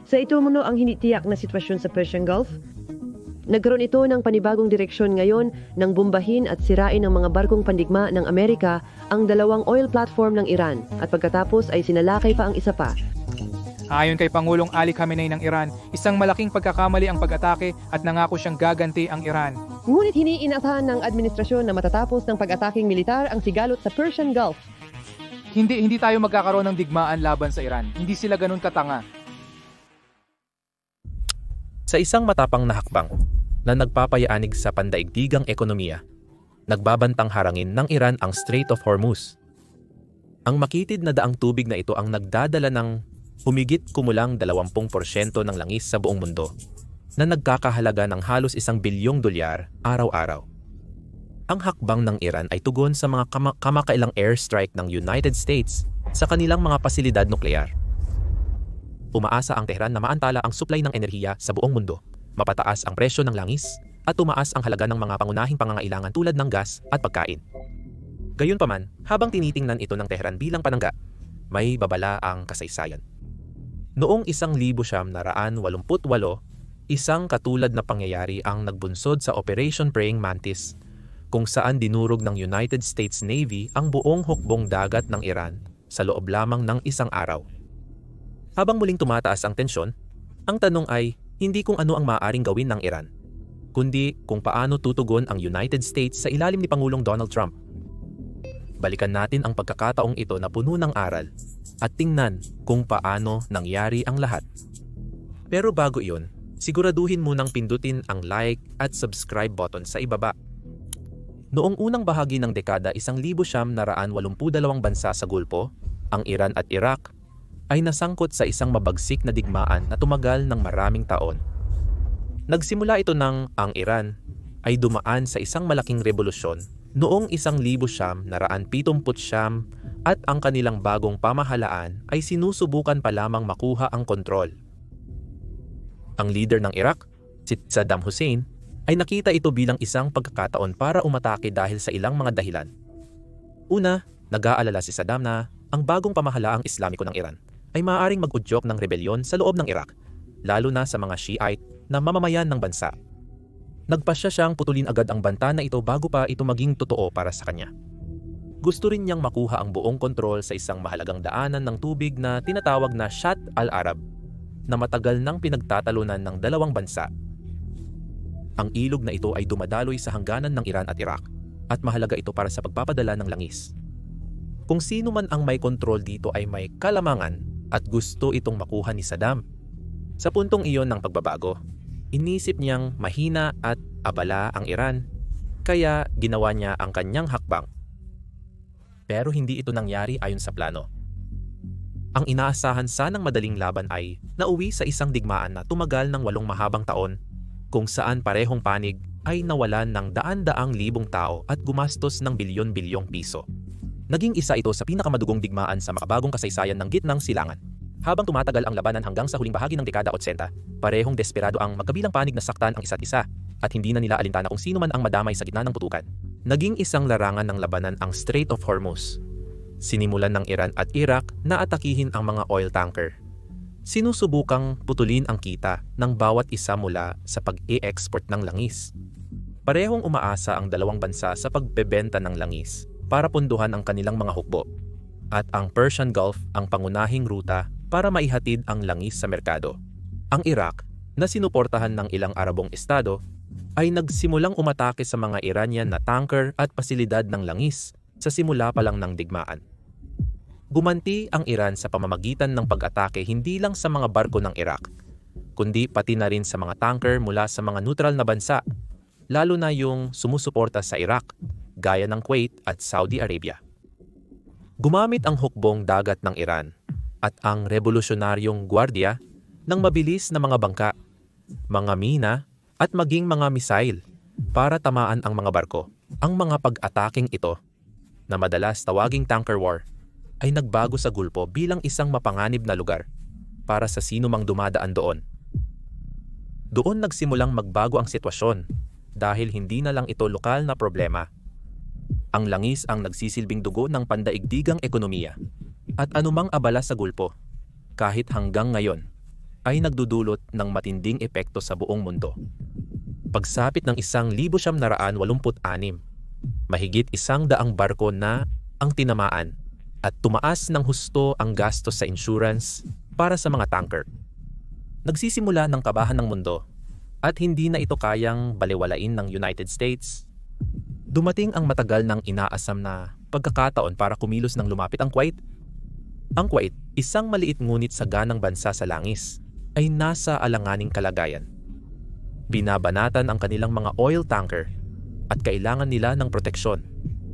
Sa ito muno ang hindi tiyak na sitwasyon sa Persian Gulf. Nagkaroon ito ng panibagong direksyon ngayon nang bombahin at sirain ng mga barkong pandigma ng Amerika ang dalawang oil platform ng Iran at pagkatapos ay sinalakay pa ang isa pa. Ayon kay Pangulong Ali Khamenei ng Iran, isang malaking pagkakamali ang pag-atake at nangako siyang gaganti ang Iran. Ngunit hiniinatahan ng administrasyon na matatapos ng pag-ataking militar ang sigalot sa Persian Gulf. Hindi tayo magkakaroon ng digmaan laban sa Iran. Hindi sila ganun katanga. Sa isang matapang na hakbang na nagpapayanig sa pandaigdigang ekonomiya, nagbabantang harangin ng Iran ang Strait of Hormuz. Ang makitid na daang tubig na ito ang nagdadala ng humigit kumulang 20% ng langis sa buong mundo na nagkakahalaga ng halos $1 bilyong araw-araw. Ang hakbang ng Iran ay tugon sa mga kamakailang airstrike ng United States sa kanilang mga pasilidad nuklear. Umaasa ang Tehran na maantala ang supply ng enerhiya sa buong mundo, mapataas ang presyo ng langis, at tumaas ang halaga ng mga pangunahing pangangailangan tulad ng gas at pagkain. Gayunpaman, habang tinitingnan ito ng Tehran bilang panangga, may babala ang kasaysayan. Noong 1988, isang katulad na pangyayari ang nagbunsod sa Operation Praying Mantis, kung saan dinurog ng United States Navy ang buong hukbong dagat ng Iran sa loob lamang ng isang araw. Habang muling tumataas ang tensyon, ang tanong ay hindi kung ano ang maaaring gawin ng Iran, kundi kung paano tutugon ang United States sa ilalim ni Pangulong Donald Trump. Balikan natin ang pagkakataong ito na puno ng aral at tingnan kung paano nangyari ang lahat. Pero bago iyon, siguraduhin munang pindutin ang like at subscribe button sa ibaba. Noong unang bahagi ng dekada 1982 bansa sa Gulpo, ang Iran at Iraq, ay nasangkot sa isang mabagsik na digmaan na tumagal ng maraming taon. Nagsimula ito nang ang Iran ay dumaan sa isang malaking revolusyon noong 1979 at ang kanilang bagong pamahalaan ay sinusubukan pa lamang makuha ang kontrol. Ang leader ng Iraq, si Saddam Hussein, ay nakita ito bilang isang pagkakataon para umatake dahil sa ilang mga dahilan. Una, nag-aalala si Saddam na ang bagong pamahalaang Islamiko ng Iran ay maaaring mag-udyok ng rebelyon sa loob ng Iraq, lalo na sa mga Shiite na mamamayan ng bansa. Nagpasya siyang putulin agad ang banta na ito bago pa ito maging totoo para sa kanya. Gusto rin niyang makuha ang buong kontrol sa isang mahalagang daanan ng tubig na tinatawag na Shatt al-Arab, na matagal nang pinagtatalunan ng dalawang bansa. Ang ilog na ito ay dumadaloy sa hangganan ng Iran at Iraq, at mahalaga ito para sa pagpapadala ng langis. Kung sino man ang may kontrol dito ay may kalamangan at gusto itong makuha ni Saddam. Sa puntong iyon ng pagbabago, inisip niyang mahina at abala ang Iran, kaya ginawa niya ang kanyang hakbang. Pero hindi ito nangyari ayon sa plano. Ang inaasahan sanang madaling laban ay nauwi sa isang digmaan na tumagal ng 8 mahabang taon, kung saan parehong panig ay nawalan ng daan-daang libong tao at gumastos ng bilyon-bilyong piso. Naging isa ito sa pinakamadugong digmaan sa makabagong kasaysayan ng Gitnang Silangan. Habang tumatagal ang labanan hanggang sa huling bahagi ng dekada 80, parehong desperado ang magkabilang panig na saktan ang isa't isa at hindi na nila alintana kung sino man ang madamay sa gitna ng putukan. Naging isang larangan ng labanan ang Strait of Hormuz. Sinimulan ng Iran at Iraq na atakihin ang mga oil tanker. Sinusubukang putulin ang kita ng bawat isa mula sa pag-e-export ng langis. Parehong umaasa ang dalawang bansa sa pagbebenta ng langis para punduhan ang kanilang mga hukbo, at ang Persian Gulf ang pangunahing ruta para maihatid ang langis sa merkado. Ang Iraq, na sinuportahan ng ilang Arabong estado, ay nagsimulang umatake sa mga Iranian na tanker at pasilidad ng langis sa simula pa lang ng digmaan. Gumanti ang Iran sa pamamagitan ng pag-atake hindi lang sa mga barko ng Iraq, kundi pati na rin sa mga tanker mula sa mga neutral na bansa, lalo na yung sumusuporta sa Iraq, gaya ng Kuwait at Saudi Arabia. Gumamit ang hukbong dagat ng Iran at ang revolusyonaryong gwardiya ng mabilis na mga bangka, mga mina at maging mga misail para tamaan ang mga barko. Ang mga pag-ataking ito, na madalas tawaging tanker war, ay nagbago sa Gulpo bilang isang mapanganib na lugar para sa sino mang dumadaan doon. Doon nagsimulang magbago ang sitwasyon dahil hindi na lang ito lokal na problema. Ang langis ang nagsisilbing dugo ng pandaigdigang ekonomiya at anumang abala sa Gulpo, kahit hanggang ngayon, ay nagdudulot ng matinding epekto sa buong mundo. Pagsapit ng 1,986, mahigit 100 barko na ang tinamaan at tumaas ng husto ang gastos sa insurance para sa mga tanker. Nagsisimula ng kabahan ng mundo at hindi na ito kayang balewalain ng United States. Dumating ang matagal ng inaasam na pagkakataon para kumilos ng lumapit ang Kuwait. Ang Kuwait, isang maliit ngunit saganang bansa sa langis, ay nasa alanganing kalagayan. Binabanatan ang kanilang mga oil tanker at kailangan nila ng proteksyon.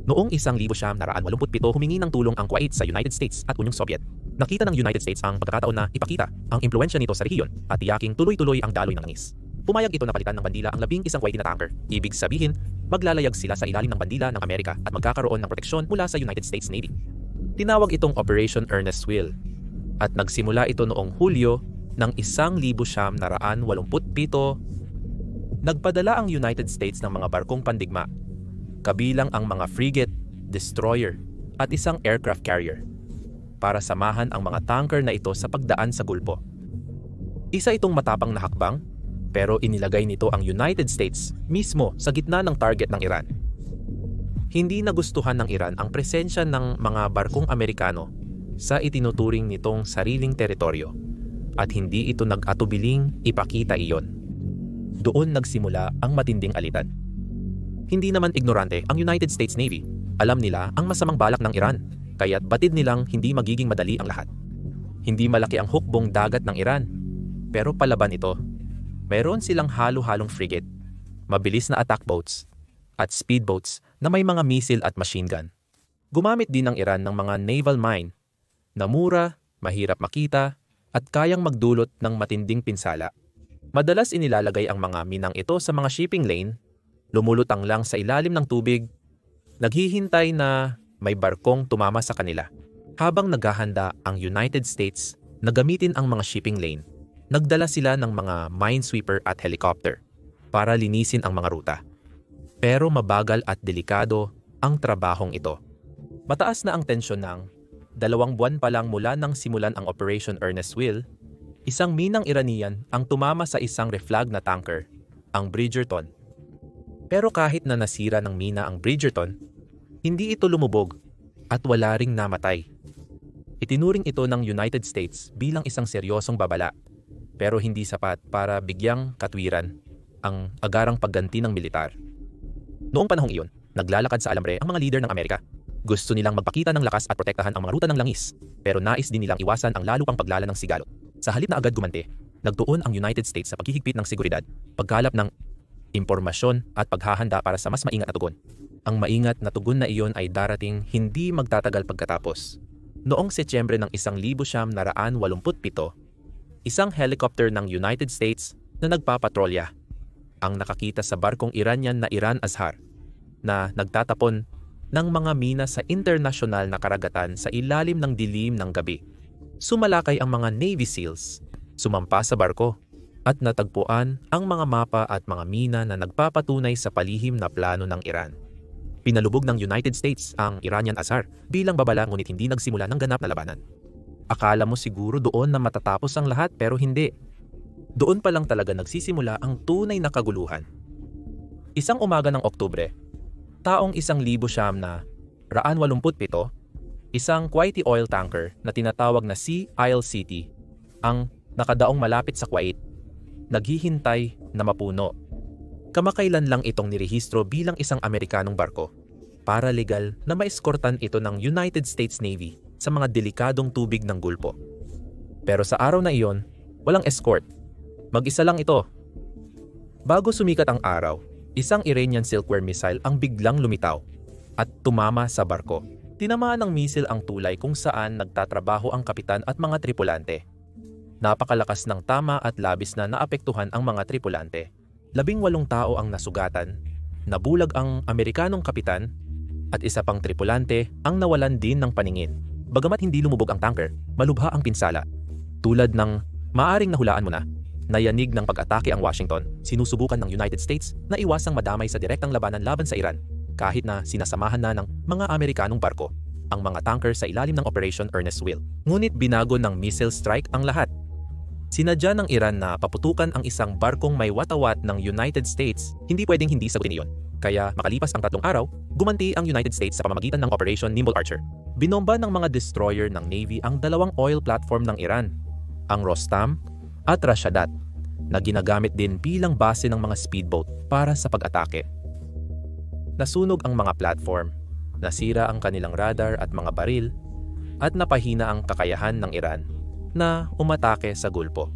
Noong 1987, humingi ng tulong ang Kuwait sa United States at Unyong Soviet. Nakita ng United States ang pagkakataon na ipakita ang impluwensya nito sa rehiyon at tiyaking tuloy-tuloy ang daloy ng langis. Pumayag ito na palitan ng bandila ang 11 Kuwaiti na tanker. Ibig sabihin, maglalayag sila sa ilalim ng bandila ng Amerika at magkakaroon ng proteksyon mula sa United States Navy. Tinawag itong Operation Earnest Will at nagsimula ito noong Hulyo ng 1987. Nagpadala ang United States ng mga barkong pandigma, kabilang ang mga frigate, destroyer at isang aircraft carrier para samahan ang mga tanker na ito sa pagdaan sa Gulpo. Isa itong matapang na hakbang, pero inilagay nito ang United States mismo sa gitna ng target ng Iran. Hindi nagustuhan ng Iran ang presensya ng mga barkong Amerikano sa itinuturing nitong sariling teritoryo at hindi ito nag-atubiling ipakita iyon. Doon nagsimula ang matinding alitan. Hindi naman ignorante ang United States Navy. Alam nila ang masamang balak ng Iran, kaya't batid nilang hindi magiging madali ang lahat. Hindi malaki ang hukbong dagat ng Iran, pero palaban ito. Meron silang halo-halong frigate, mabilis na attack boats, at speedboats na may mga missile at machine gun. Gumamit din ng Iran ng mga naval mine na mura, mahirap makita, at kayang magdulot ng matinding pinsala. Madalas inilalagay ang mga minang ito sa mga shipping lane, lumulutang lang sa ilalim ng tubig, naghihintay na may barkong tumama sa kanila. Habang naghahanda ang United States na gamitin ang mga shipping lane, nagdala sila ng mga minesweeper at helicopter para linisin ang mga ruta. Pero mabagal at delikado ang trabahong ito. Mataas na ang tensyon ng 2 buwan pa lang mula nang simulan ang Operation Earnest Will. Isang minang Iranian ang tumama sa isang reflag na tanker, ang Bridgerton. Pero kahit na nasira ng mina ang Bridgerton, hindi ito lumubog at wala ring namatay. Itinuring ito ng United States bilang isang seryosong babala, pero hindi sapat para bigyang katwiran ang agarang pagganti ng militar. Noong panahong iyon, naglalakad sa alambre ang mga leader ng Amerika. Gusto nilang magpakita ng lakas at protektahan ang mga ruta ng langis, pero nais din nilang iwasan ang lalo pang paglala ng sigalot. Sa halip na agad gumante, nagtuon ang United States sa paghihigpit ng seguridad, pagkalap ng impormasyon at paghahanda para sa mas maingat na tugon. Ang maingat na tugon na iyon ay darating hindi magtatagal pagkatapos. Noong Setyembre ng 1987, isang helicopter ng United States na nagpapatrolya ang nakakita sa barkong Iranian na Iran Azhar na nagtatapon ng mga mina sa internasyonal na karagatan sa ilalim ng dilim ng gabi. Sumalakay ang mga Navy SEALs, sumampa sa barko, at natagpuan ang mga mapa at mga mina na nagpapatunay sa palihim na plano ng Iran. Pinalubog ng United States ang Iranian Azhar bilang babala ngunit hindi nagsimula ng ganap na labanan. Akala mo siguro doon na matatapos ang lahat pero hindi. Doon pa lang talaga nagsisimula ang tunay na kaguluhan. Isang umaga ng Oktubre, taong 1987, isang Kuwaiti oil tanker na tinatawag na Sea Isle City ang nakadaong malapit sa Kuwait, naghihintay na mapuno. Kamakailan lang itong nirehistro bilang isang Amerikanong barko para legal na maeskortan ito ng United States Navy sa mga delikadong tubig ng Gulpo. Pero sa araw na iyon, walang escort. Mag-isa lang ito. Bago sumikat ang araw, isang Iranian Silkworm missile ang biglang lumitaw at tumama sa barko. Tinamaan ng misil ang tulay kung saan nagtatrabaho ang kapitan at mga tripulante. Napakalakas ng tama at labis na naapektuhan ang mga tripulante. 18 tao ang nasugatan, nabulag ang Amerikanong kapitan, at isa pang tripulante ang nawalan din ng paningin. Bagamat hindi lumubog ang tanker, malubha ang pinsala. Tulad ng maaring nahulaan mo na, nayanig ng pag-atake ang Washington, sinusubukan ng United States na iwasang madamay sa direktang labanan laban sa Iran. Kahit na sinasamahan na ng mga Amerikanong barko ang mga tanker sa ilalim ng Operation Earnest Will. Ngunit binago ng missile strike ang lahat. Sinadya ng Iran na paputukan ang isang barkong may watawat ng United States, hindi pwedeng hindi sagutin iyon. Kaya makalipas ang 3 araw, gumanti ang United States sa pamamagitan ng Operation Nimble Archer. Binomba ng mga destroyer ng Navy ang 2 oil platform ng Iran, ang Rostam at Rashadat, na ginagamit din bilang base ng mga speedboat para sa pag-atake. Nasunog ang mga platform, nasira ang kanilang radar at mga baril, at napahina ang kakayahan ng Iran na umatake sa Gulpo.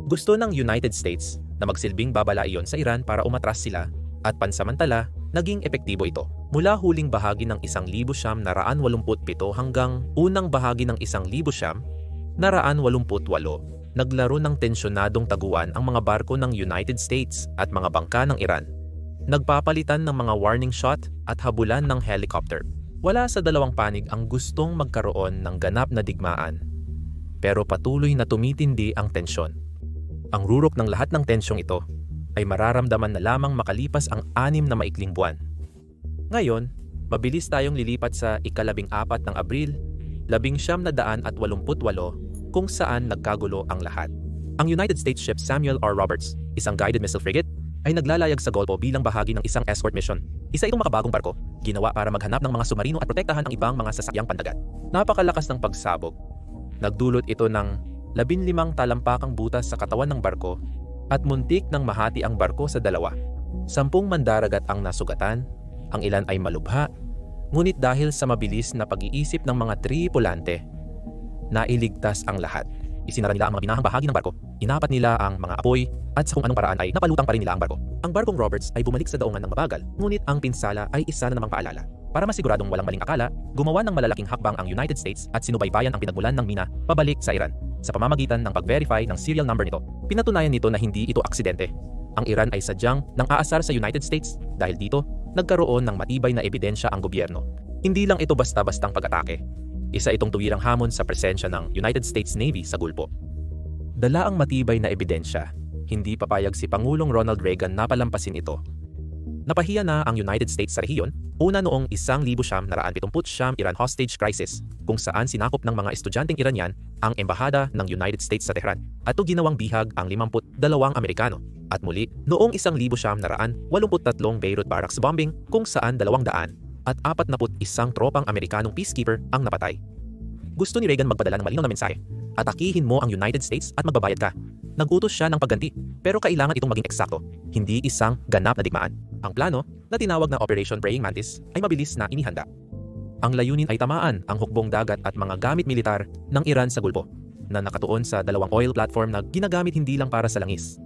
Gusto ng United States na magsilbing babala iyon sa Iran para umatras sila, at pansamantala, naging epektibo ito. Mula huling bahagi ng 1,987 hanggang unang bahagi ng 1,988, naglaro ng tensyonadong taguan ang mga barko ng United States at mga bangka ng Iran. Nagpapalitan ng mga warning shot at habulan ng helicopter. Wala sa dalawang panig ang gustong magkaroon ng ganap na digmaan. Pero patuloy na tumitindi ang tensyon. Ang rurok ng lahat ng tensyong ito ay mararamdaman na lamang makalipas ang 6 na maikling buwan. Ngayon, mabilis tayong lilipat sa ika-14 ng Abril, 1988 kung saan nagkagulo ang lahat. Ang United States ship Samuel R. Roberts, isang guided missile frigate, ay naglalayag sa Golfo bilang bahagi ng isang escort mission. Isa itong makabagong barko, ginawa para maghanap ng mga submarino at protektahan ang ibang mga sasakyang pandagat. Napakalakas ng pagsabog. Nagdulot ito ng 15 talampakang butas sa katawan ng barko at muntik nang mahati ang barko sa 2. 10 mandaragat ang nasugatan, ang ilan ay malubha, ngunit dahil sa mabilis na pag-iisip ng mga tripulante, nailigtas ang lahat. Isinara nila ang mga binahang bahagi ng barko, inapat nila ang mga apoy, at sa kung anong paraan ay napalutang pa rin nila ang barko. Ang barkong Roberts ay bumalik sa daungan ng mabagal, ngunit ang pinsala ay isa na namang paalala. Para masiguradong walang maling akala, gumawa ng malalaking hakbang ang United States at sinubaybayan ang pinagmulan ng mina pabalik sa Iran. Sa pamamagitan ng pag-verify ng serial number nito, pinatunayan nito na hindi ito aksidente. Ang Iran ay sadyang nang-aasar sa United States dahil dito, nagkaroon ng matibay na ebidensya ang gobyerno. Hindi lang ito basta-bastang pag-atake. Isa itong tuwirang hamon sa presensya ng United States Navy sa Gulpo. Dala ang matibay na ebidensya, hindi papayag si Pangulong Ronald Reagan na palampasin ito. Napahiya na ang United States sa rehiyon, una noong 1979 Iran hostage crisis, kung saan sinakop ng mga estudyanteng Iranian ang embahada ng United States sa Tehran, at ginawang bihag ang 52 Amerikano. At muli, noong 1983 Beirut Barracks bombing, kung saan 241 tropang Amerikanong peacekeeper ang napatay. Gusto ni Reagan magpadala ng malinaw na mensahe: atakihin mo ang United States at magbabayad ka. Nagutos siya ng pagganti, pero kailangan itong maging eksakto, hindi isang ganap na digmaan. Ang plano, na tinawag na Operation Praying Mantis, ay mabilis na inihanda. Ang layunin ay tamaan ang hukbong dagat at mga gamit militar ng Iran sa Gulpo, na nakatuon sa 2 oil platform na ginagamit hindi lang para sa langis.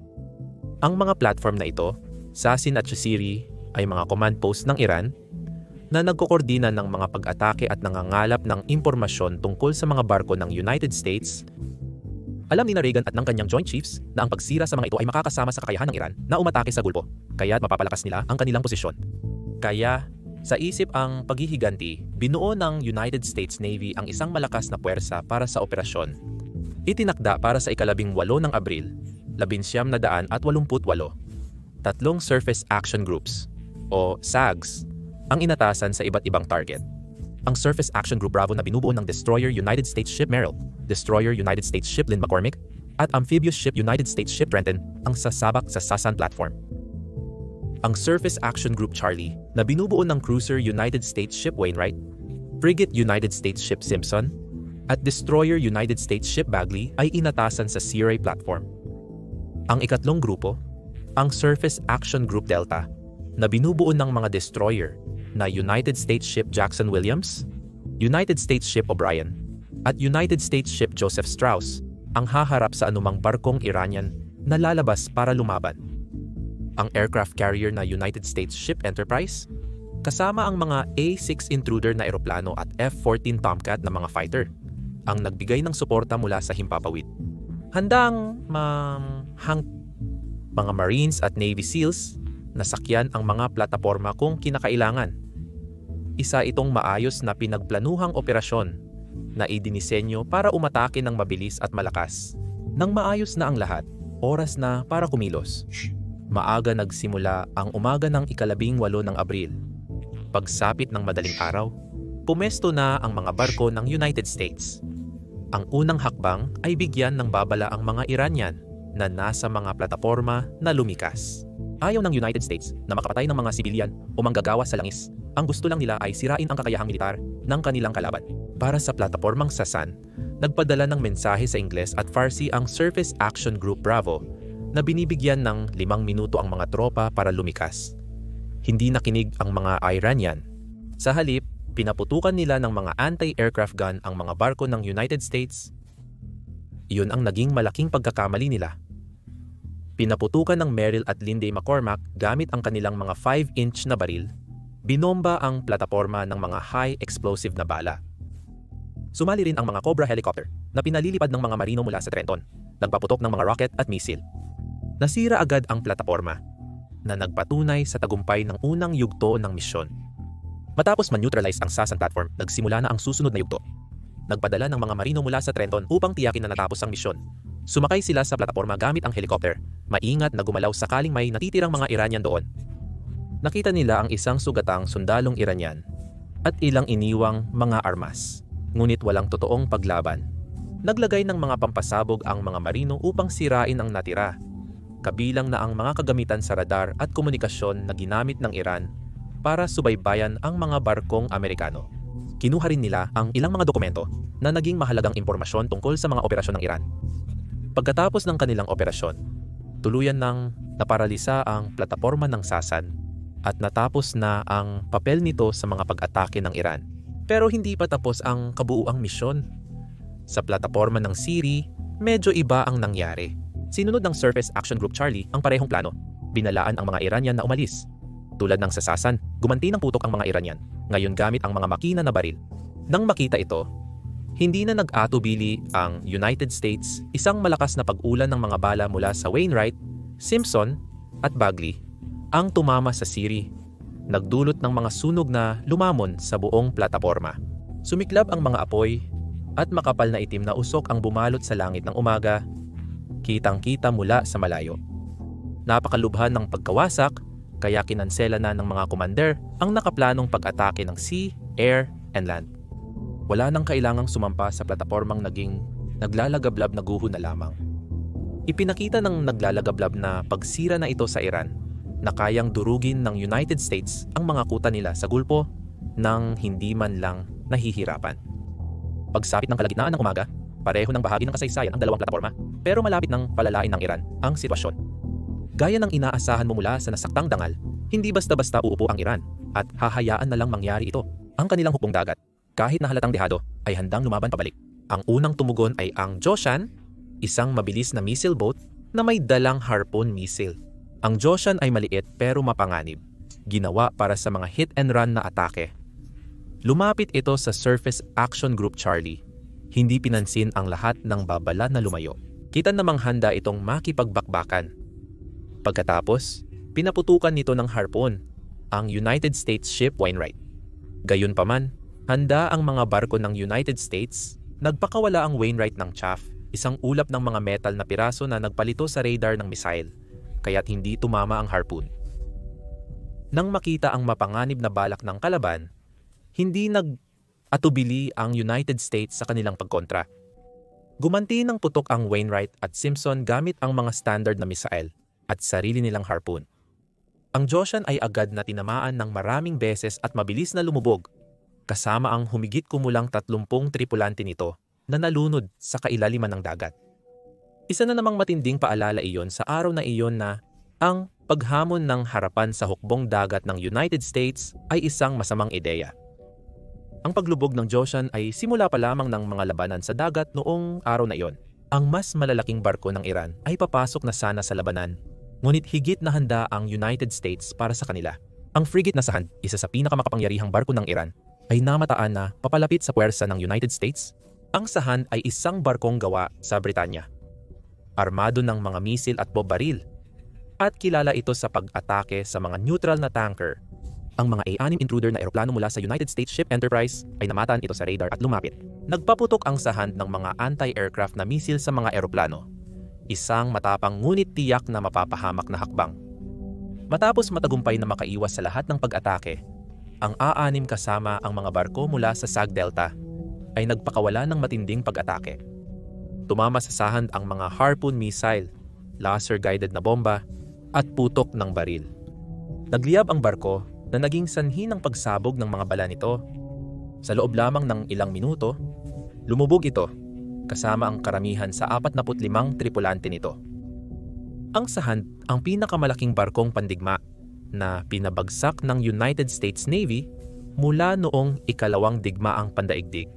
Ang mga platform na ito, Sasin at Chusiri, ay mga command post ng Iran na nagkokoordina ng mga pag-atake at nangangalap ng impormasyon tungkol sa mga barko ng United States. Alam ni Reagan at ng kanyang Joint Chiefs na ang pagsira sa mga ito ay makakasama sa kakayahan ng Iran na umatake sa Gulpo, kaya't mapapalakas nila ang kanilang posisyon. Kaya, sa isip ang paghihiganti, binuo ng United States Navy ang isang malakas na puwersa para sa operasyon. Itinakda para sa ika-18 ng Abril, 1988, 3 Surface Action Groups, o SAGs, ang inatasan sa iba't ibang target. Ang Surface Action Group Bravo na binubuo ng Destroyer United States Ship Merrill, Destroyer United States Ship Lynn McCormick, at Amphibious Ship United States Ship Trenton ang sasabak sa Sasan platform. Ang Surface Action Group Charlie na binubuo ng Cruiser United States Ship Wainwright, Frigate United States Ship Simpson, at Destroyer United States Ship Bagley ay inatasan sa Sea Ray platform. Ang ikatlong grupo, ang Surface Action Group Delta, na binubuo ng mga destroyer na United States Ship Jackson Williams, United States Ship O'Brien, at United States Ship Joseph Strauss ang haharap sa anumang barkong Iranian na lalabas para lumaban. Ang aircraft carrier na United States Ship Enterprise, kasama ang mga A-6 Intruder na eroplano at F-14 Tomcat na mga fighter, ang nagbigay ng suporta mula sa himpapawid. Handang mga Marines at Navy SEALs na sakyan ang mga plataporma kung kinakailangan. Isa itong maayos na pinagplanuhang operasyon na idinisenyo para umatake ng mabilis at malakas. Nang maayos na ang lahat, oras na para kumilos. Maaga nagsimula ang umaga ng ika-18 ng Abril. Pagsapit ng madaling araw, pumesto na ang mga barko ng United States. Ang unang hakbang ay bigyan ng babala ang mga Iranian na nasa mga plataporma na lumikas. Ayaw ng United States na makapatay ng mga sibilyan o manggagawa sa langis. Ang gusto lang nila ay sirain ang kakayahang militar ng kanilang kalaban. Para sa platapormang Sasan, nagpadala ng mensahe sa Ingles at Farsi ang Surface Action Group Bravo na binibigyan ng 5 minuto ang mga tropa para lumikas. Hindi nakinig ang mga Iranian. Sa halip, pinaputukan nila ng mga anti-aircraft gun ang mga barko ng United States. Iyon ang naging malaking pagkakamali nila. Pinaputukan ng Merrill at Lindsay McCormack gamit ang kanilang mga 5-inch na baril. Binomba ang plataporma ng mga high explosive na bala. Sumali rin ang mga Cobra helicopter na pinalilipad ng mga marino mula sa Trenton, nagpaputok ng mga rocket at misil. Nasira agad ang plataporma na nagpatunay sa tagumpay ng unang yugto ng misyon. Matapos man-neutralize ang Sasan platform, nagsimula na ang susunod na yugto. Nagpadala ng mga marino mula sa Trenton upang tiyakin na natapos ang misyon. Sumakay sila sa plataporma gamit ang helicopter, maingat na gumalaw sakaling may natitirang mga Iranian doon. Nakita nila ang isang sugatang sundalong Iranian at ilang iniwang mga armas, ngunit walang totoong paglaban. Naglagay ng mga pampasabog ang mga marino upang sirain ang natira, kabilang na ang mga kagamitan sa radar at komunikasyon na ginamit ng Iran para subaybayan ang mga barkong Amerikano. Kinuha rin nila ang ilang mga dokumento na naging mahalagang impormasyon tungkol sa mga operasyon ng Iran. Pagkatapos ng kanilang operasyon, tuluyan nang naparalisa ang plataporma ng Sasan at natapos na ang papel nito sa mga pag-atake ng Iran. Pero hindi pa tapos ang kabuuang misyon. Sa plataporma ng Siri, medyo iba ang nangyari. Sinunod ng Surface Action Group Charlie ang parehong plano. Binalaan ang mga Iranian na umalis. Tulad ng sa Sasan, gumanti ng putok ang mga Iranian, ngayon gamit ang mga makina na baril. Nang makita ito, hindi na nag-atubili ang United States, isang malakas na pag-ulan ng mga bala mula sa Wainwright, Simpson at Bagley ang tumama sa Siri, nagdulot ng mga sunog na lumamon sa buong plataporma. Sumiklab ang mga apoy at makapal na itim na usok ang bumalot sa langit ng umaga, kitang-kita mula sa malayo. Napakalubhan ng pagkawasak, kaya kinansela na ng mga commander ang nakaplanong pag-atake ng sea, air, and land. Wala nang kailangang sumampa sa platapormang naging naglalagablab na guho na lamang. Ipinakita ng naglalagablab na pagsira na ito sa Iran na kayang durugin ng United States ang mga kuta nila sa Gulpo nang hindi man lang nahihirapan. Pagsapit ng kalagitnaan ng umaga, pareho ng bahagi ng kasaysayan ang dalawang plataporma, pero malapit ng palalain ng Iran ang sitwasyon. Gaya ng inaasahan mo mula sa nasaktang dangal, hindi basta-basta uupo ang Iran at hahayaan na lang mangyari ito. Ang kanilang hukbong dagat, kahit na halatang dehado, ay handang lumaban pabalik. Ang unang tumugon ay ang Joshan, isang mabilis na missile boat na may dalang harpoon missile. Ang Joshan ay maliit pero mapanganib, ginawa para sa mga hit and run na atake. Lumapit ito sa Surface Action Group Charlie. Hindi pinansin ang lahat ng babala na lumayo. Kita namang handa itong makipagbakbakan. Pagkatapos, pinaputukan nito ng harpoon ang United States ship Wainwright. Gayunpaman, handa ang mga barko ng United States, nagpakawala ang Wainwright ng chaff, isang ulap ng mga metal na piraso na nagpalito sa radar ng missile, kaya't hindi tumama ang harpoon. Nang makita ang mapanganib na balak ng kalaban, hindi nag-atubili ang United States sa kanilang pagkontra. Gumanti ng putok ang Wainwright at Simpson gamit ang mga standard na missile at sarili nilang harpoon. Ang Joshan ay agad na tinamaan ng maraming beses at mabilis na lumubog, kasama ang humigit kumulang 30 tripulante nito na nalunod sa kailaliman ng dagat. Isa na namang matinding paalala iyon sa araw na iyon na ang paghamon ng harapan sa hukbong dagat ng United States ay isang masamang ideya. Ang paglubog ng Joshan ay simula pa lamang ng mga labanan sa dagat noong araw na iyon. Ang mas malalaking barko ng Iran ay papasok na sana sa labanan, ngunit higit na handa ang United States para sa kanila. Ang frigate na Sahand, isa sa pinakamakapangyarihang barko ng Iran, ay namataan na papalapit sa puwersa ng United States. Ang Sahand ay isang barkong gawa sa Britanya, armado ng mga misil at bombaril, at kilala ito sa pag-atake sa mga neutral na tanker. Ang mga A-6 intruder na eroplano mula sa United States Ship Enterprise ay namataan ito sa radar at lumapit. Nagpaputok ang Sahand ng mga anti-aircraft na misil sa mga eroplano, isang matapang ngunit tiyak na mapapahamak na hakbang. Matapos matagumpay na makaiwas sa lahat ng pag-atake, ang A-6 kasama ang mga barko mula sa Sag Delta ay nagpakawala ng matinding pag-atake. Tumama sa sahand ang mga Harpoon missile, laser-guided na bomba, at putok ng baril. Nagliyab ang barko na naging sanhi ng pagsabog ng mga bala nito. Sa loob lamang ng ilang minuto, lumubog ito kasama ang karamihan sa 45 tripulante nito. Ang Sahand ang pinakamalaking barkong pandigma na pinabagsak ng United States Navy mula noong ikalawang digmaang pandaigdig.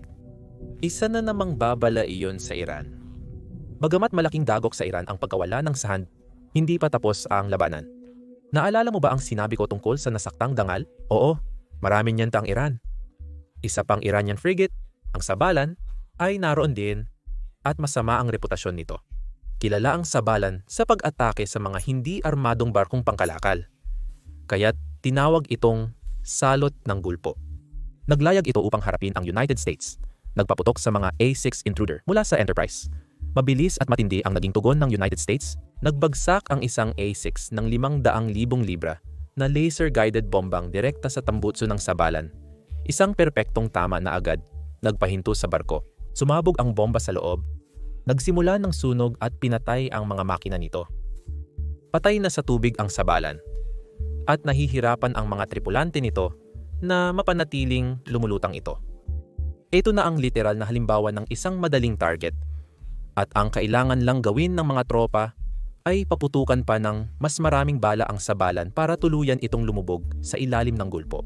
Isa na namang babala iyon sa Iran. Bagamat malaking dagok sa Iran ang pagkawala ng Sahand, hindi pa tapos ang labanan. Naalala mo ba ang sinabi ko tungkol sa nasaktang dangal? Oo, marami niyan ang Iran. Isa pang Iranian frigate, ang Sabalan, ay naroon din at masama ang reputasyon nito. Kilala ang Sabalan sa pag-atake sa mga hindi armadong barkong pangkalakal. Kaya't tinawag itong salot ng gulpo. Naglayag ito upang harapin ang United States. Nagpaputok sa mga A-6 intruder mula sa Enterprise. Mabilis at matindi ang naging tugon ng United States. Nagbagsak ang isang A-6 ng 500,000 libra na laser-guided bombang direkta sa tambutso ng Sabalan. Isang perpektong tama na agad. Nagpahinto sa barko. Sumabog ang bomba sa loob. Nagsimula ng sunog at pinatay ang mga makina nito. Patay na sa tubig ang Sabalan. At nahihirapan ang mga tripulante nito na mapanatiling lumulutang ito. Ito na ang literal na halimbawa ng isang madaling target. At ang kailangan lang gawin ng mga tropa ay paputukan pa ng mas maraming bala ang Sabalan para tuluyan itong lumubog sa ilalim ng gulpo.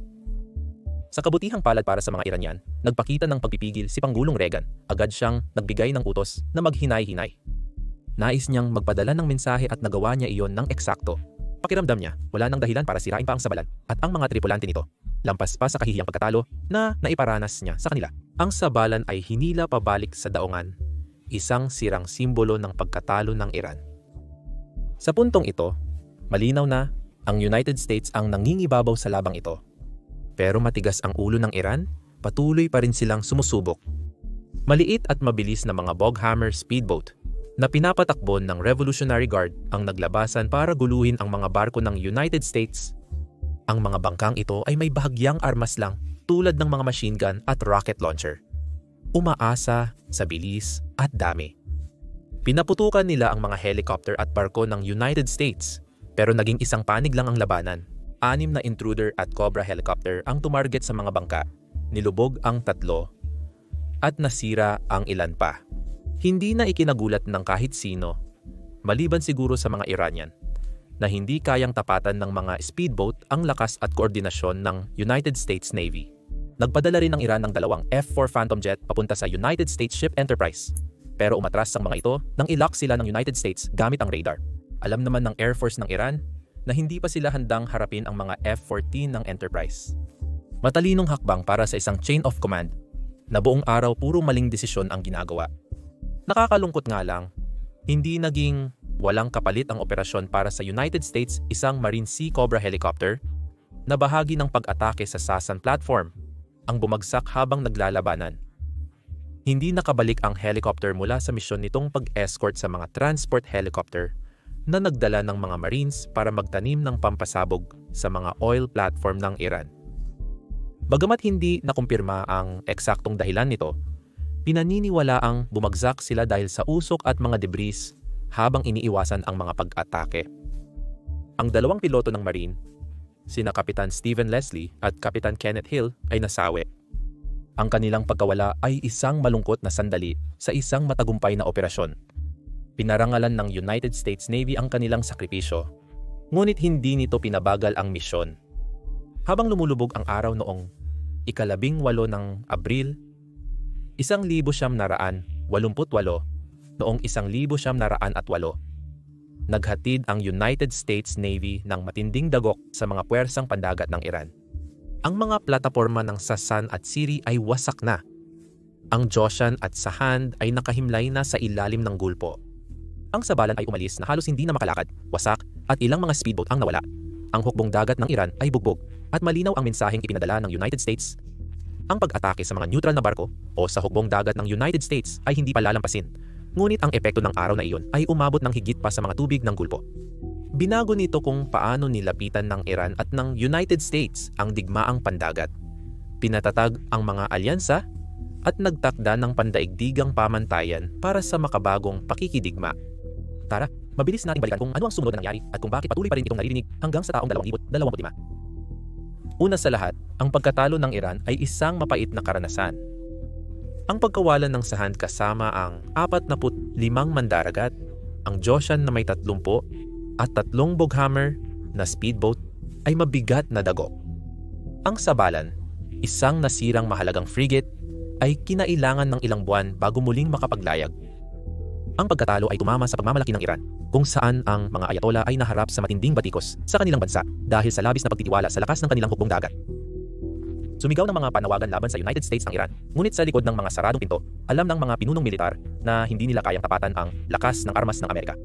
Sa kabutihang palad para sa mga Iranian, nagpakita ng pagpipigil si Pangulong Reagan. Agad siyang nagbigay ng utos na maghinay-hinay. Nais niyang magpadala ng mensahe at nagawa niya iyon ng eksakto. Pakiramdam niya, wala nang dahilan para sirain pa ang Sabalan at ang mga tripulante nito. Lampas pa sa kahihiyang pagkatalo na naiparanas niya sa kanila. Ang Sabalan ay hinila pabalik sa daungan. Isang sirang simbolo ng pagkatalo ng Iran. Sa puntong ito, malinaw na ang United States ang nangingibabaw sa labang ito. Pero matigas ang ulo ng Iran, patuloy pa rin silang sumusubok. Maliit at mabilis na mga Boghammer speedboat na pinapatakbo ng Revolutionary Guard ang naglabasan para guluhin ang mga barko ng United States. Ang mga bangkang ito ay may bahagyang armas lang tulad ng mga machine gun at rocket launcher. Umaasa sa bilis at dami. Pinaputukan nila ang mga helicopter at barko ng United States pero naging isang panig lang ang labanan. 6 na intruder at Cobra helicopter ang tumarget sa mga bangka. Nilubog ang 3 at nasira ang ilan pa. Hindi na ikinagulat ng kahit sino, maliban siguro sa mga Iranian, na hindi kayang tapatan ng mga speedboat ang lakas at koordinasyon ng United States Navy. Nagpadala rin ng Iran ng 2 F-4 Phantom jet papunta sa United States Ship Enterprise. Pero umatras ang mga ito nang ilock sila ng United States gamit ang radar. Alam naman ng Air Force ng Iran na hindi pa sila handang harapin ang mga F-14 ng Enterprise. Matalinong hakbang para sa isang chain of command na buong araw puro maling desisyon ang ginagawa. Nakakalungkot nga lang, hindi naging walang kapalit ang operasyon para sa United States isang Marine Sea Cobra helicopter na bahagi ng pag-atake sa Sasan platform ang bumagsak habang naglalabanan. Hindi nakabalik ang helicopter mula sa misyon nitong pag-escort sa mga transport helicopter na nagdala ng mga Marines para magtanim ng pampasabog sa mga oil platform ng Iran. Bagamat hindi nakumpirma ang eksaktong dahilan nito, pinaniniwala ang bumagsak sila dahil sa usok at mga debris habang iniiwasan ang mga pag-atake. Ang 2 piloto ng Marine, sina Kapitan Stephen Leslie at Kapitan Kenneth Hill ay nasawi. Ang kanilang pagkawala ay isang malungkot na sandali sa isang matagumpay na operasyon. Pinarangalan ng United States Navy ang kanilang sakripisyo, ngunit hindi nito pinabagal ang misyon. Habang lumulubog ang araw noong ika-18 ng Abril, 1988 noong 1908, naghatid ang United States Navy ng matinding dagok sa mga puwersang pandagat ng Iran. Ang mga plataporma ng Sasan at Siri ay wasak na. Ang Joshan at Sahand ay nakahimlay na sa ilalim ng gulpo. Ang Sabalan ay umalis na halos hindi na makalakad, wasak at ilang mga speedboat ang nawala. Ang hukbong dagat ng Iran ay bugbog at malinaw ang mensaheng ipinadala ng United States. Ang pag-atake sa mga neutral na barko o sa hukbong dagat ng United States ay hindi palalampasin. Ngunit ang epekto ng araw na iyon ay umabot ng higit pa sa mga tubig ng gulpo. Binago nito kung paano nilapitan ng Iran at ng United States ang digmaang pandagat. Pinatatag ang mga alyansa at nagtakda ng pandaigdigang pamantayan para sa makabagong pakikidigma. Tara, mabilis nating balikan kung ano ang sumunod na nangyari at kung bakit patuloy pa rin itong naririnig hanggang sa taong 2025. Una sa lahat, ang pagkatalo ng Iran ay isang mapait na karanasan. Ang pagkawalan ng sahand kasama ang 45 mandaragat, ang Joshan na may 30 at 3 Boghammer na speedboat ay mabigat na dagok. Ang Sabalan, isang nasirang mahalagang frigate, ay kinailangan ng ilang buwan bago muling makapaglayag. Ang pagkatalo ay tumama sa pagmamalaki ng Iran, kung saan ang mga ayatollah ay naharap sa matinding batikos sa kanilang bansa dahil sa labis na pagtitiwala sa lakas ng kanilang hukbong dagat. Sumigaw ng mga panawagan laban sa United States ang Iran, ngunit sa likod ng mga saradong pinto, alam ng mga pinunong militar na hindi nila kayang tapatan ang lakas ng armas ng Amerika.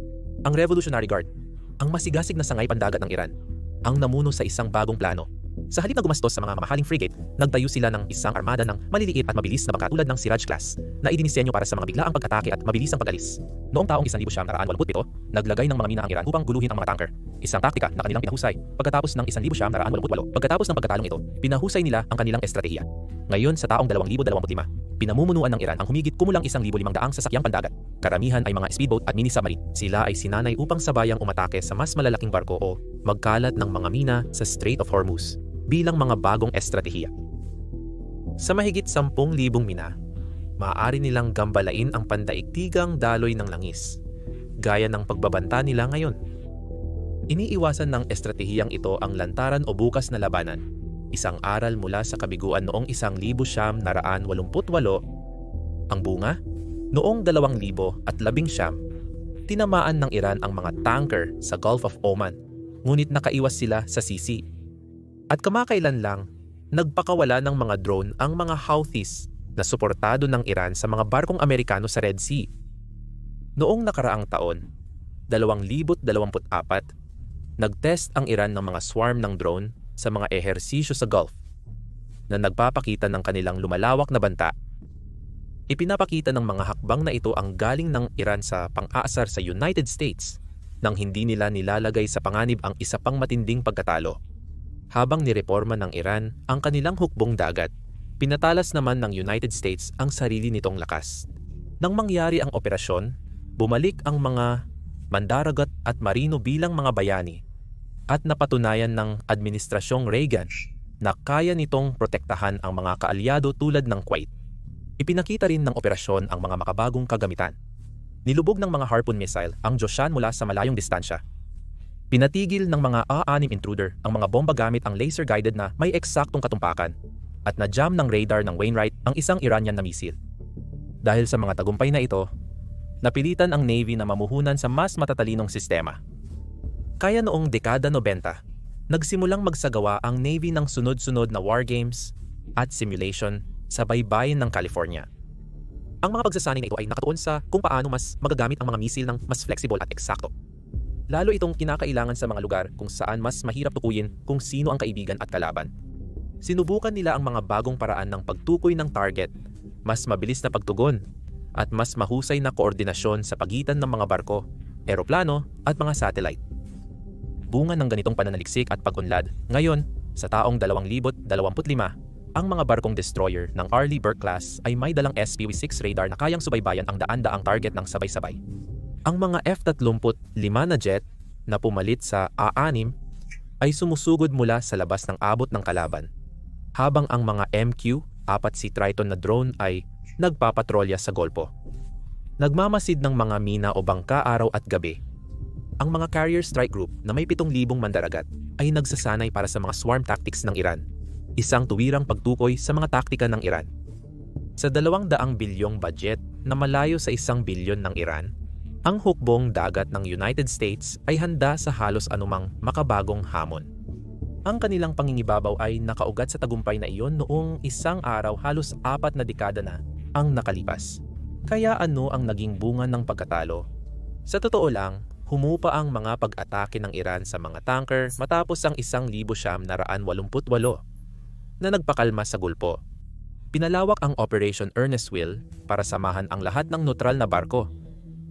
Ang Revolutionary Guard, ang masigasig na sangay pandagat ng Iran, ang namuno sa isang bagong plano. Sa halip na gumastos sa mga mamahaling frigate, nagtayo sila ng isang armada ng maliliit at mabilis na bangka tulad ng Siraj class na idinisenyo para sa mga biglaang pag-atake at mabilisang pag-alis. Noong taong 1987, naglagay ng mga mina ang Iran upang guluhin ang mga tanker. Isang taktika na kanilang pinahusay. Pagkatapos ng 1988, pagkatapos ng pagkatalong ito, pinahusay nila ang kanilang estratehiya. Ngayon sa taong 2025, pinamumunuan ng Iran ang humigit kumulang 1,500 sasakyang pandagat. Karamihan ay mga speedboat at mini-submarine. Sila ay sinanay upang sabayang umatake sa mas malalaking barko o magkalat ng mga mina sa Strait of Hormuz bilang mga bagong estratehiya. Sa mahigit 10,000 mina, maaari nilang gambalain ang pandaigdigang daloy ng langis, gaya ng pagbabanta nila ngayon. Iniiwasan ng estratehiyang ito ang lantaran o bukas na labanan, isang aral mula sa kabiguan noong 1988. Ang bunga, noong 2019, tinamaan ng Iran ang mga tanker sa Gulf of Oman, ngunit nakaiwas sila sa sisi. At kamakailan lang, nagpakawala ng mga drone ang mga Houthis na suportado ng Iran sa mga barkong Amerikano sa Red Sea. Noong nakaraang taon, 2024, nagtest ang Iran ng mga swarm ng drone sa mga ehersisyo sa Gulf na nagpapakita ng kanilang lumalawak na banta. Ipinapakita ng mga hakbang na ito ang galing ng Iran sa pang-aasar sa United States nang hindi nila nilalagay sa panganib ang isa pang matinding pagkatalo. Habang nireporma ng Iran ang kanilang hukbong dagat, pinatalas naman ng United States ang sarili nitong lakas. Nang mangyari ang operasyon, bumalik ang mga mandaragat at marino bilang mga bayani at napatunayan ng Administrasyong Reagan na kaya nitong protektahan ang mga kaalyado tulad ng Kuwait. Ipinakita rin ng operasyon ang mga makabagong kagamitan. Nilubog ng mga Harpoon missile ang Joshan mula sa malayong distansya. Pinatigil ng mga A-6 intruder ang mga bomba gamit ang laser-guided na may eksaktong katumpakan at na-jam ng radar ng Wainwright ang isang Iranian na misil. Dahil sa mga tagumpay na ito, napilitan ang Navy na mamuhunan sa mas matatalinong sistema. Kaya noong dekada 90, nagsimulang magsagawa ang Navy ng sunod-sunod na war games at simulation sa baybayin ng California. Ang mga pagsasanay na ito ay nakatuon sa kung paano mas magagamit ang mga misil ng mas flexible at eksakto. Lalo itong kinakailangan sa mga lugar kung saan mas mahirap tukuyin kung sino ang kaibigan at kalaban. Sinubukan nila ang mga bagong paraan ng pagtukoy ng target, mas mabilis na pagtugon, at mas mahusay na koordinasyon sa pagitan ng mga barko, eroplano at mga satellite. Bunga ng ganitong pananaliksik at pag-unlad, ngayon, sa taong 2025, ang mga barkong destroyer ng Arleigh Burke class ay may dalang SPY-6 radar na kayang subaybayan ang daan-daang target ng sabay-sabay. Ang mga F-35 na jet na pumalit sa A-6 ay sumusugod mula sa labas ng abot ng kalaban, habang ang mga MQ-4C Triton na drone ay nagpapatrolya sa Golpo. Nagmamasid ng mga mina o bangka araw at gabi. Ang mga Carrier Strike Group na may 7,000 mandaragat ay nagsasanay para sa mga swarm tactics ng Iran, isang tuwirang pagtukoy sa mga taktika ng Iran. Sa 200 bilyong budget na malayo sa 1 bilyon ng Iran, ang hukbong dagat ng United States ay handa sa halos anumang makabagong hamon. Ang kanilang pangingibabaw ay nakaugat sa tagumpay na iyon noong isang araw halos 4 na dekada na ang nakalipas. Kaya ano ang naging bunga ng pagkatalo? Sa totoo lang, humupa ang mga pag-atake ng Iran sa mga tanker matapos ang 1,988 na nagpakalma sa Gulpo. Pinalawak ang Operation Earnest Will para samahan ang lahat ng neutral na barko.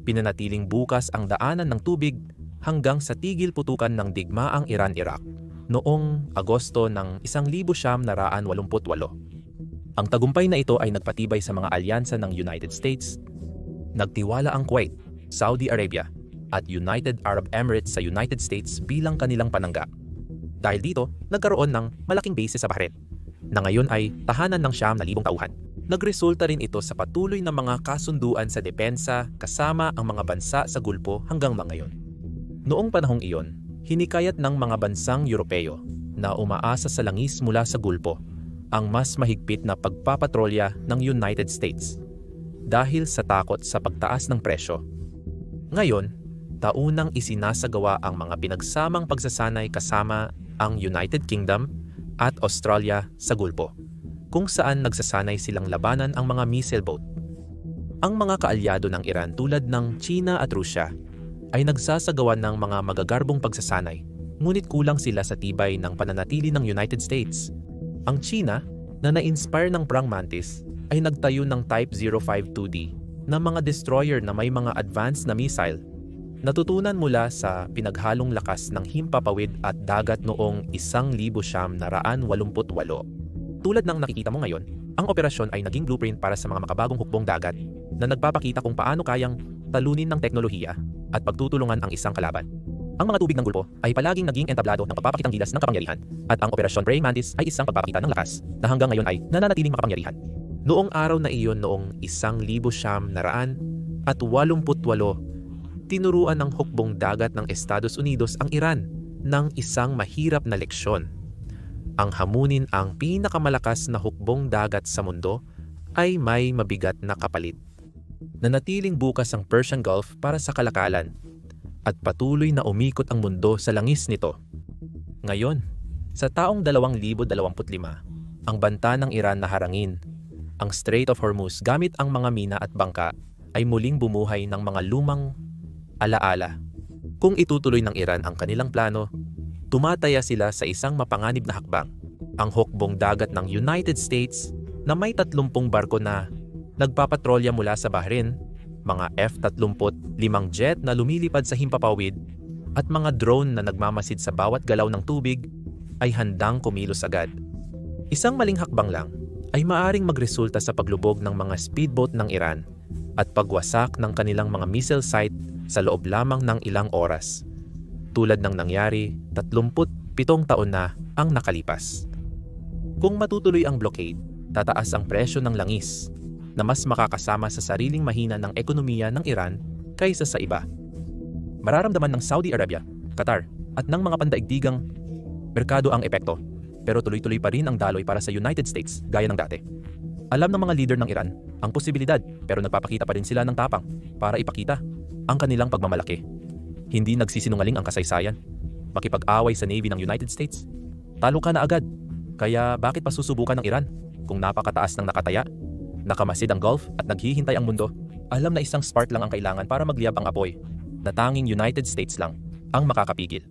Pinanatiling bukas ang daanan ng tubig hanggang sa tigil putukan ng digmaang Iran-Iraq noong Agosto ng 1988. Ang tagumpay na ito ay nagpatibay sa mga alyansa ng United States. Nagtiwala ang Kuwait, Saudi Arabia, at United Arab Emirates sa United States bilang kanilang panangga. Dahil dito, nagkaroon ng malaking base sa Bahrain, na ngayon ay tahanan ng 9,000 tauhan. Nagresulta rin ito sa patuloy na mga kasunduan sa depensa kasama ang mga bansa sa Gulpo hanggang ngayon. Noong panahong iyon, hinikayat ng mga bansang Europeo na umaasa sa langis mula sa Gulpo ang mas mahigpit na pagpapatrolya ng United States dahil sa takot sa pagtaas ng presyo. Ngayon, taunang isinasagawa ang mga pinagsamang pagsasanay kasama ang United Kingdom at Australia sa Gulpo, kung saan nagsasanay silang labanan ang mga missile boat. Ang mga kaalyado ng Iran tulad ng China at Rusya ay nagsasagawa ng mga magagarbong pagsasanay, ngunit kulang sila sa tibay ng pananatili ng United States. Ang China, na na-inspire ng Prang Mantis, ay nagtayo ng Type 052D na mga destroyer na may mga advanced na missile. Natutunan mula sa pinaghalong lakas ng himpapawid at dagat noong 1988. Tulad ng nakikita mo ngayon, ang operasyon ay naging blueprint para sa mga makabagong hukbong dagat na nagpapakita kung paano kayang talunin ng teknolohiya at pagtutulungan ang isang kalaban. Ang mga tubig ng Gulpo ay palaging naging entablado ng pagpapakitang gilas ng kapangyarihan, at ang Operasyon Praying Mantis ay isang pagpapakita ng lakas na hanggang ngayon ay nananatiling makapangyarihan. Noong araw na iyon noong 1988, tinuruan ng hukbong dagat ng Estados Unidos ang Iran ng isang mahirap na leksyon. Ang hamunin ang pinakamalakas na hukbong dagat sa mundo ay may mabigat na kapalit. Nanatiling bukas ang Persian Gulf para sa kalakalan at patuloy na umikot ang mundo sa langis nito. Ngayon, sa taong 2025, ang banta ng Iran na harangin ang Strait of Hormuz gamit ang mga mina at bangka ay muling bumuhay ng mga lumang alaala. Kung itutuloy ng Iran ang kanilang plano, tumataya sila sa isang mapanganib na hakbang, ang hukbong dagat ng United States na may 30 barko na nagpapatrolya mula sa Bahrain, mga F-35 jet na lumilipad sa himpapawid, at mga drone na nagmamasid sa bawat galaw ng tubig ay handang kumilos agad. Isang maling hakbang lang ay maaring magresulta sa paglubog ng mga speedboat ng Iran at pagwasak ng kanilang mga missile site sa loob lamang ng ilang oras, tulad ng nangyari 37 taon na ang nakalipas. Kung matutuloy ang blockade, tataas ang presyo ng langis na mas makakasama sa sariling mahina ng ekonomiya ng Iran kaysa sa iba. Mararamdaman ng Saudi Arabia, Qatar, at ng mga pandaigdigang merkado ang epekto, pero tuloy-tuloy pa rin ang daloy para sa United States gaya ng dati. Alam ng mga leader ng Iran ang posibilidad, pero nagpapakita pa rin sila ng tapang para ipakita ang kanilang pagmamalaki. Hindi nagsisinungaling ang kasaysayan. Makipag-away sa Navy ng United States, talo ka na agad. Kaya bakit pa susubukan ng Iran kung napakataas ng nakataya, nakamasid ang Gulf at naghihintay ang mundo? Alam na isang spark lang ang kailangan para magliyab ang apoy, na tanging United States lang ang makakapigil.